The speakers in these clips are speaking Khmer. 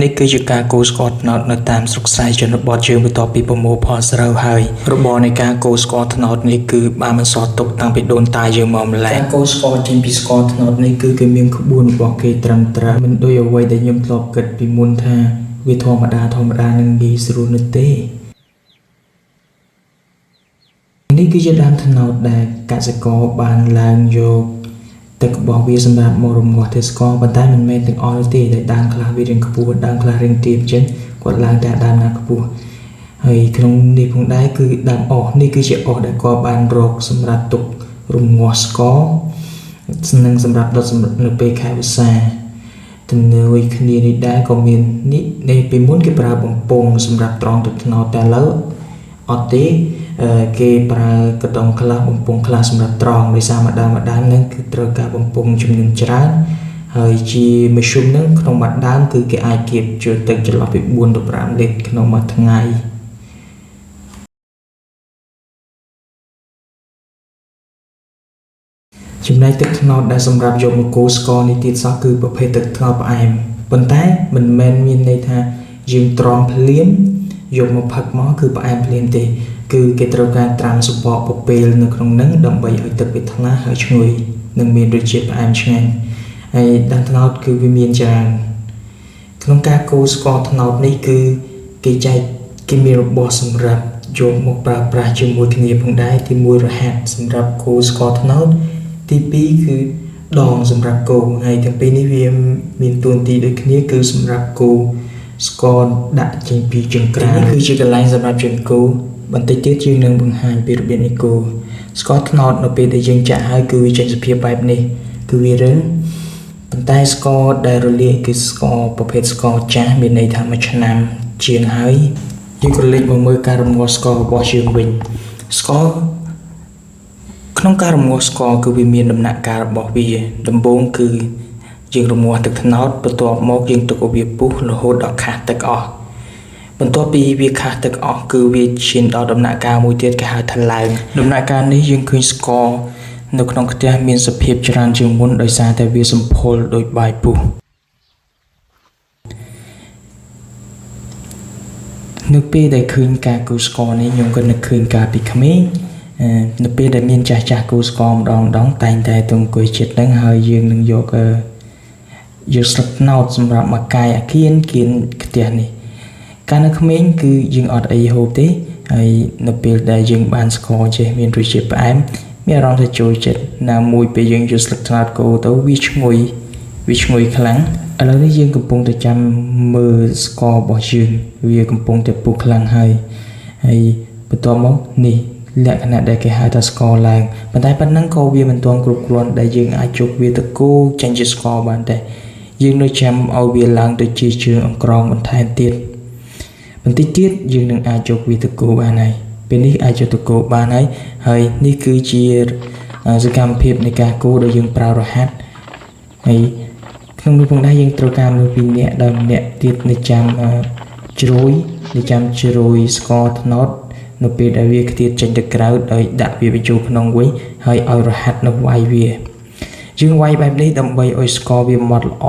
នេះគឺជាការគូស្គាល់ត្នោតនៅតាមស្រុកស្រែជនបទយើងបន្ទាប់ពីប្រមូលផលស្រូវហើយរបរនៃការគូស្គាល់ត្នោតនេះគឺបានបន្សល់ទុកតាំងពីដូនតាយើងមកម្ល៉េះការគូស្គាល់ចេញពីស្ករត្នោតនេះគឺគេមានក្បួនរបស់គេត្រឹមត្រូវមិនដូចអ្វីដែលខ្ញុំធ្លាប់គិតពីមុនថាវាធម្មតានឹងងាយស្រួលនោះទេនេះគឺជាដើមត្នោតដែលកសិករបានឡើងយកទឹករបស់វាសម្រាប់មករំងាស់ធ្វើស្ករប៉ុន្តែមិនមែនទាំងអស់នោះទេដែលដើមខ្លះវារៀងខ្ពស់ដើមខ្លះរៀងទាបអញ្ចឹងគាត់ឡើងតែដើមណាខ្ពស់ហើយក្នុងនេះផងដែរគឺដើមអុសនេះគឺជាអុសដែលគាត់បានរកសម្រាប់ទុករំងាស់ស្ករនិងសម្រាប់ដុតនៅពេលខែវស្សាទំនើយគ្នានេះដែរក៏មាននេះពីមុនគេប្រើបំពង់សម្រាប់ត្រងទឹកត្នោតតែឥឡូវអត់ទេគេប្រើកដុងខ្លះបំពង់ខ្លះសម្រាប់ត្រងដោយសារម្ដងហ្នឹងគឺត្រូវការបំពង់ចំនួនច្រើនហើយជាមធ្យមហ្នឹងក្នុងមួយដើមគឺគេអាចគៀបជើទឹកចន្លោះពី4ទៅ5លីត្រក្នុងមួយថ្ងៃចំណែកទឹកត្នោតដែលសម្រាប់យកមកកូរស្ករនេះទៀតសោះគឺប្រភេទទឹកត្នោតផ្អែមប៉ុន្តែមិនមែនមានន័យថាយើងត្រងភ្លាមយកមកផឹកមកគឺផ្អែមភ្លាមទេគឺគេត្រូវការត្រាំសំបកពពេលនៅក្នុងហ្នឹងដើម្បីឲ្យទឹកវាថ្លាហើយឈ្ងុយនិងមានរសជាតិផ្អែមឆ្ងាញ់ហើយដើមត្នោតគឺវាមានច្រើនក្នុងការកូរស្ករត្នោតនេះគឺគេមានរបស់សម្រាប់យកមកប្រើប្រាស់ជាមួយគ្នាផងដែរទី1រហាត់សម្រាប់កូរស្ករត្នោតទី2គឺដងសម្រាប់កូរហើយទាំងពីរនេះវាមានតួនាទីដូចគ្នាគឺសម្រាប់កូរស្ករដាក់ចេញពីចង្ក្រាននេះគឺជាកន្លែងសម្រាប់យើងកូរបន្តិចទៀតយើងនឹងបង្ហាញពីរបៀបនៃកូរស្ករត្នោតនៅពេលដែលយើងចាក់ហើយគឺវាចេញសភាពបែបនេះគឺវារឹងប៉ុន្តែស្ករដែលរលាយគឺស្ករប្រភេទស្ករចាស់មានន័យថា1ឆ្នាំជាងហើយយើងក៏លេចមកមើលការរំងាស់ស្កររបស់យើងវិញស្ករក្នុងការរំងាស់ស្ករគឺវាមានដំណាក់កាលរបស់វាដំបូងគឺយើងរំងាស់ទឹកត្នោតបន្ទាប់មកយើងទុកឲ្យវាពុះរហូតដល់ខាសទឹកអស់បន្ទាប់ពីវាខាសទឹកអស់គឺវាឈានដល់ដំណាក់កាលមួយទៀតគេហៅថាឡើងដំណាក់កាលនេះយើងឃើញស្ករនៅក្នុងខ្ទះមានសភាពច្រើនជាងមុនដោយសារតែវាសម្ពុលដោយបាយពុះនៅពេលដែលឃើញការគូស្ករនេះខ្ញុំក៏នឹកឃើញការពីក្មេងនៅពេលដែលមានចាស់គូស្ករម្ដងតែងតែទៅអង្គុយជិតហ្នឹងហើយយើងនឹងយកស្លឹកត្នោតសម្រាប់មកកាយអាគៀនខ្ទះនេះកាលនៅក្មេងគឺយើងអត់អីហូបទេហើយនៅពេលដែលយើងបានស្ករចេះមានរសជាតិផ្អែមមានអារម្មណ៍ថាចូលចិត្តណាមួយពេលយើងយកស្លឹកត្នោតកូរទៅវាឈ្ងុយខ្លាំងឥឡូវនេះយើងកំពុងតែចាំមើលស្កររបស់យើងវាកំពុងតែពុះខ្លាំងហើយបន្ទាប់មកនេះលក្ខណៈដែលគេហៅថាស្ករឡើងប៉ុន្តែប៉ុណ្ណឹងក៏វាមិនទាន់គ្រប់គ្រាន់ដែលយើងអាចយកវាទៅកូរចេញជាស្ករបានតែយើងនៅចាំឲ្យវាឡើងទៅជាជើងអង្ក្រងបន្ថែមទៀតបន្តិចទៀតយើងនឹងអាចយកវាទៅកូរបានហើយពេលនេះអាចយកទៅកូរបានហើយនេះគឺជាសកម្មភាពនៃការកូរដែលយើងប្រើរហាត់ហើយក្នុងនោះផងដែរយើងត្រូវការមើលពីអ្នកដែលម្នាក់ទៀតនៅចាំជ្រោយស្ករត្នោតនៅពេលដែលវាខ្ទាតចេញទៅក្រៅដោយដាក់វាបញ្ចូលក្នុងវិញហើយឲ្យរហាត់នៅវាយវាយើងវាយបែបនេះដើម្បីឲ្យស្ករវាម៉ត់ល្អ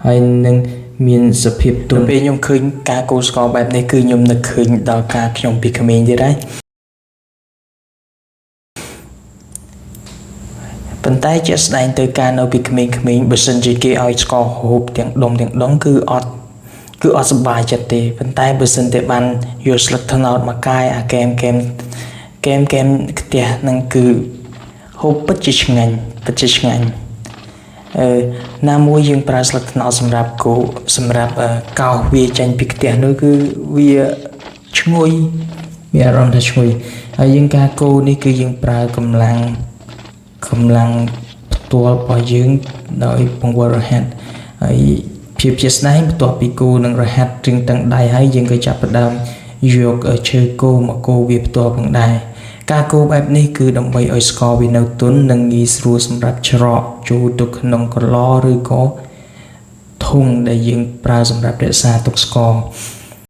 ហើយនឹងមានសភាពទន់ពេលខ្ញុំឃើញការកូរស្ករបែបនេះគឺខ្ញុំនឹកឃើញដល់ការខ្ញុំពីក្មេងទៀតហើយប៉ុន្តែជាក់ស្ដែងទៅការនៅពីក្មេងៗបើសិនជាគេឲ្យស្ករហូបទាំងដុំគឺអត់សប្បាយចិត្តទេប៉ុន្តែបើសិនតែបានយកស្លឹកត្នោតមកកាយអាកែមខ្ទះហ្នឹងគឺហូបពិតជាឆ្ងាញ់ណាមួយយើងប្រើស្លឹកត្នោតសម្រាប់កោសវាចេញពីខ្ទះនោះគឺវាឈ្ងុយមានអារម្មណ៍ថាឈ្ងុយហើយយើងការកូរនេះគឺយើងប្រើកម្លាំងផ្ទាល់របស់យើងដោយពង្វល់រហាត់ហើយភាពជាស្ដែងបន្ទាប់ពីកូរនឹងរហាត់ជើងតឹងដៃហើយយើងក៏ចាប់ផ្ដើមយកឈើគោមកកូរវាផ្ទាល់ផងដែរការកូរបែបនេះគឺដើម្បីឲ្យស្ករវានៅទន់និងងាយស្រួលសម្រាប់ច្រកចូលទៅក្នុងក្រឡឬក៏ធុងដែលយើងប្រើសម្រាប់រក្សាទុកស្ករ